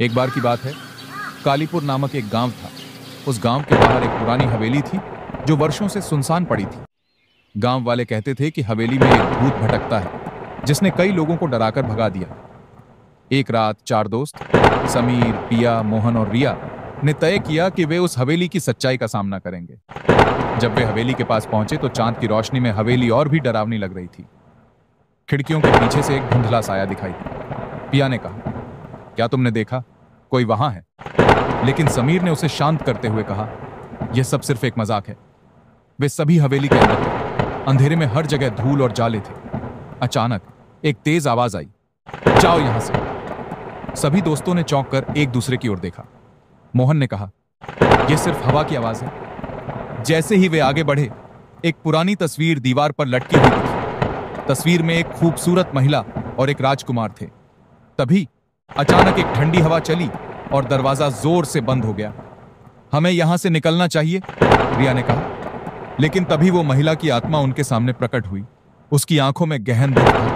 एक बार की बात है, कालीपुर नामक एक गांव था। उस गांव के बाहर एक पुरानी हवेली थी जो वर्षों से सुनसान पड़ी थी। गांव वाले कहते थे कि हवेली में एक भूत भटकता है जिसने कई लोगों को डराकर भगा दिया। एक रात चार दोस्त समीर, पिया, मोहन और रिया ने तय किया कि वे उस हवेली की सच्चाई का सामना करेंगे। जब वे हवेली के पास पहुंचे तो चांद की रोशनी में हवेली और भी डरावनी लग रही थी। खिड़कियों के पीछे से एक धुंधला साया दिखाई दिया। पिया ने कहा, क्या तुमने देखा? कोई वहां है? लेकिन समीर ने उसे शांत करते हुए कहा, यह सब सिर्फ एक मजाक है। वे सभी हवेली के अंदर गए। अंधेरे में हर जगह धूल और जाले थे। अचानक एक तेज आवाज आई, जाओ यहां से। सभी दोस्तों ने चौंक कर एक दूसरे की ओर देखा। मोहन ने कहा, यह सिर्फ हवा की आवाज है। जैसे ही वे आगे बढ़े, एक पुरानी तस्वीर दीवार पर लटकी हुई दिखी। तस्वीर में एक खूबसूरत महिला और एक राजकुमार थे। तभी अचानक एक ठंडी हवा चली और दरवाजा जोर से बंद हो गया। हमें यहां से निकलना चाहिए, रिया ने कहा। लेकिन तभी वो महिला की आत्मा उनके सामने प्रकट हुई। उसकी आंखों में गहन दुख था।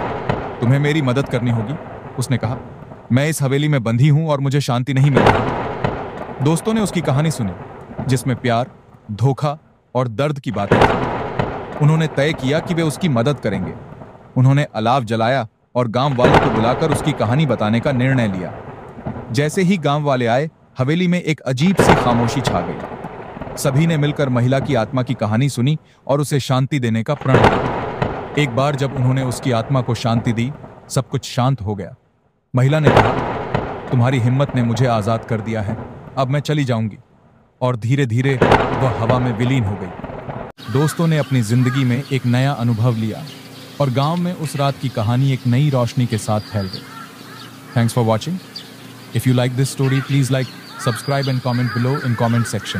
तुम्हें मेरी मदद करनी होगी, उसने कहा। मैं इस हवेली में बंधी हूं और मुझे शांति नहीं मिल रही। दोस्तों ने उसकी कहानी सुनी, जिसमें प्यार, धोखा और दर्द की बातें थी। उन्होंने तय किया कि वे उसकी मदद करेंगे। उन्होंने अलाव जलाया और गांव वालों को बुलाकर उसकी कहानी बताने का निर्णय लिया। जैसे ही गांव वाले आए, हवेली में एक अजीब सी खामोशी छा गई। सभी ने मिलकर महिला की आत्मा की कहानी सुनी और उसे शांति देने का प्रण लिया। एक बार जब उन्होंने उसकी आत्मा को शांति दी, सब कुछ शांत हो गया। महिला ने कहा, तुम्हारी हिम्मत ने मुझे आजाद कर दिया है, अब मैं चली जाऊंगी। और धीरे धीरे वह हवा में विलीन हो गई। दोस्तों ने अपनी जिंदगी में एक नया अनुभव लिया और गांव में उस रात की कहानी एक नई रोशनी के साथ फैल गई। Thanks for watching. If you like this story, please like, subscribe and comment below in comment section.